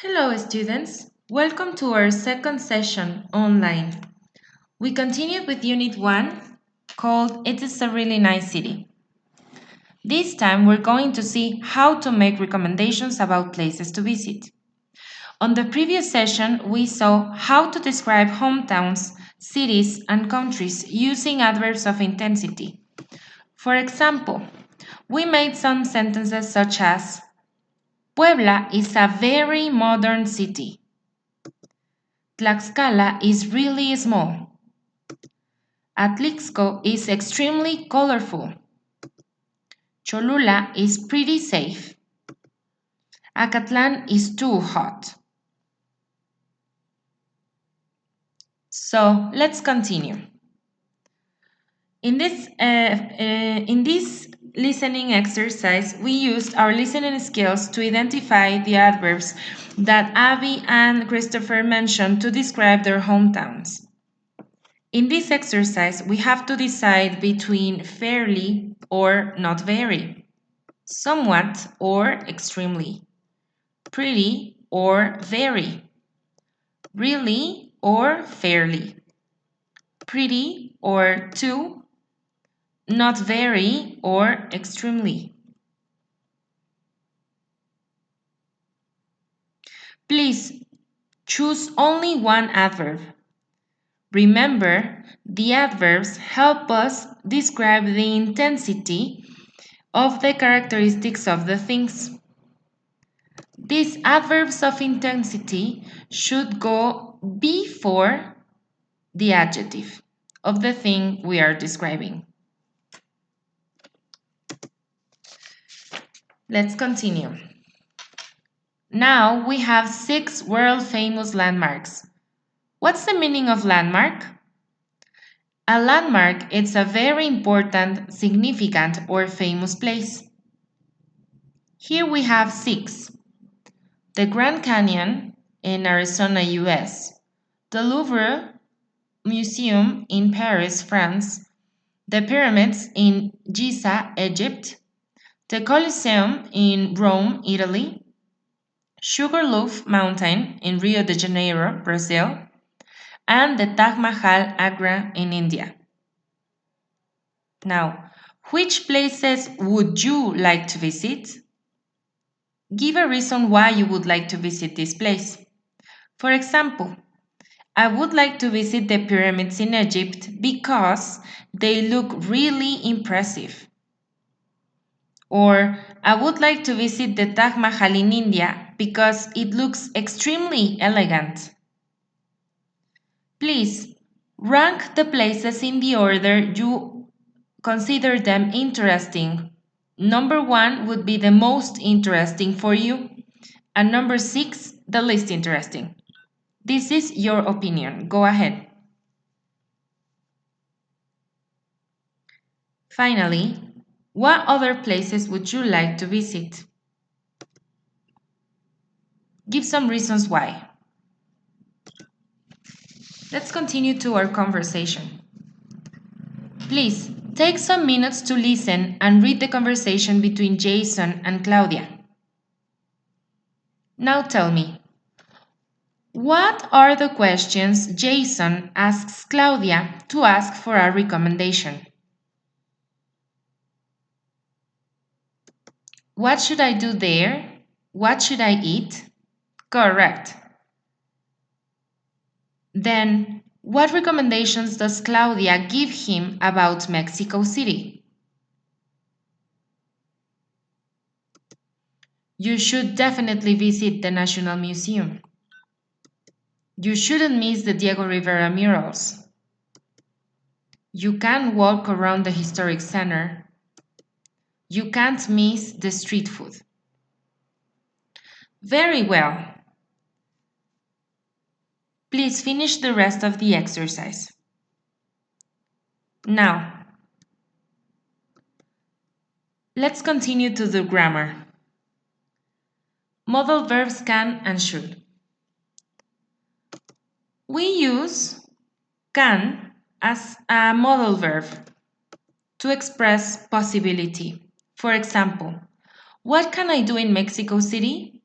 Hello, students. Welcome to our second session online. We continue with Unit 1 called It is a Really Nice City. This time we're going to see how to make recommendations about places to visit. On the previous session, we saw how to describe hometowns, cities, and countries using adverbs of intensity. For example, we made some sentences such as Puebla is a very modern city. Tlaxcala is really small. Atlixco is extremely colorful. Cholula is pretty safe. Acatlan is too hot. So let's continue. In this listening exercise, we used our listening skills to identify the adverbs that Abby and Christopher mentioned to describe their hometowns. In this exercise, we have to decide between fairly or not very, somewhat or extremely, pretty or very, really or fairly, pretty or too, not very or extremely. Please choose only one adverb. Remember, the adverbs help us describe the intensity of the characteristics of the things. These adverbs of intensity should go before the adjective of the thing we are describing. Let's continue. Now we have 6 world-famous landmarks. What's the meaning of landmark? A landmark is a very important, significant, or famous place. Here we have 6. The Grand Canyon in Arizona, US. The Louvre Museum in Paris, France. The pyramids in Giza, Egypt. The Colosseum in Rome, Italy. Sugarloaf Mountain in Rio de Janeiro, Brazil. And the Taj Mahal, Agra in India. Now, which places would you like to visit? Give a reason why you would like to visit this place. For example, I would like to visit the pyramids in Egypt because they look really impressive. Or I would like to visit the Taj Mahal in India because it looks extremely elegant. Please rank the places in the order you consider them interesting. Number 1 would be the most interesting for you, and number 6, the least interesting. This is your opinion. Go ahead. Finally, what other places would you like to visit? Give some reasons why. Let's continue to our conversation. Please, take some minutes to listen and read the conversation between Jason and Claudia. Now tell me, what are the questions Jason asks Claudia to ask for a recommendation? What should I do there? What should I eat? Correct. Then, what recommendations does Claudia give him about Mexico City? You should definitely visit the National Museum. You shouldn't miss the Diego Rivera murals. You can walk around the historic center. You can't miss the street food. Very well. Please finish the rest of the exercise. Now, let's continue to the grammar. Modal verbs can and should. We use can as a modal verb to express possibility. For example, what can I do in Mexico City?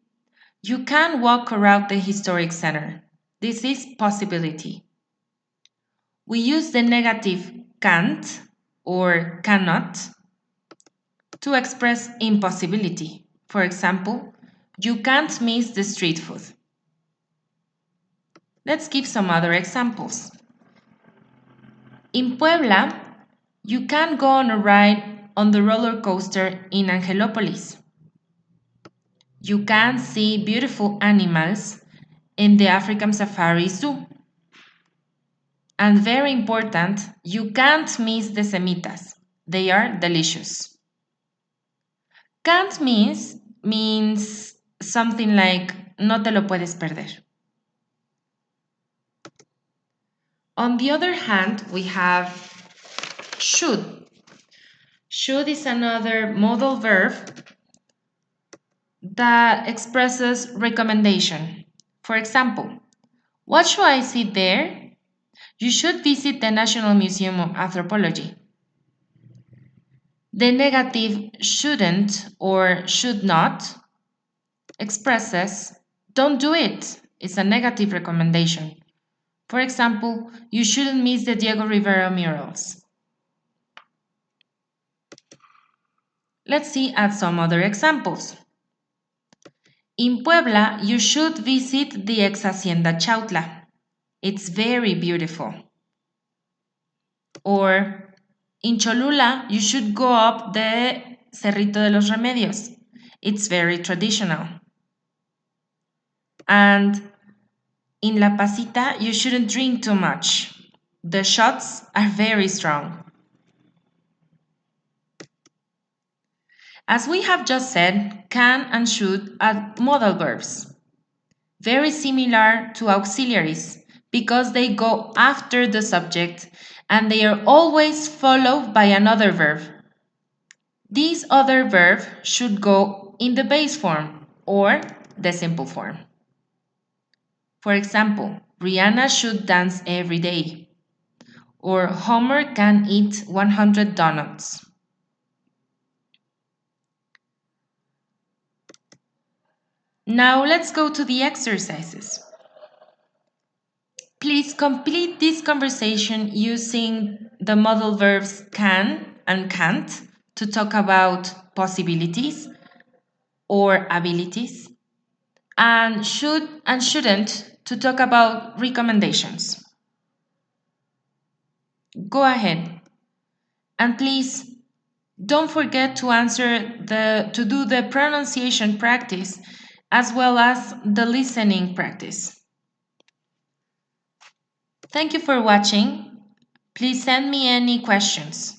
You can walk around the historic center. This is possibility. We use the negative can't or cannot to express impossibility. For example, you can't miss the street food. Let's give some other examples. In Puebla, you can go on a ride on the roller coaster in Angelopolis. You can see beautiful animals in the African Safari Zoo. And very important, you can't miss the semitas. They are delicious. Can't means something like no te lo puedes perder. On the other hand, we have should. Should is another modal verb that expresses recommendation. For example, what should I see there? You should visit the National Museum of Anthropology. The negative shouldn't or should not expresses don't do it. It's a negative recommendation. For example, you shouldn't miss the Diego Rivera murals. Let's see at some other examples. In Puebla, you should visit the ex Hacienda Chautla. It's very beautiful. Or in Cholula, you should go up the Cerrito de los Remedios. It's very traditional. And in La Pasita, you shouldn't drink too much. The shots are very strong. As we have just said, can and should are modal verbs, very similar to auxiliaries because they go after the subject and they are always followed by another verb. This other verb should go in the base form or the simple form. For example, Rihanna should dance every day, or Homer can eat 100 donuts. Now let's go to the exercises. Please complete this conversation using the modal verbs can and can't to talk about possibilities or abilities, and should and shouldn't to talk about recommendations. Go ahead. And please don't forget to do the pronunciation practice as well as the listening practice. Thank you for watching. Please send me any questions.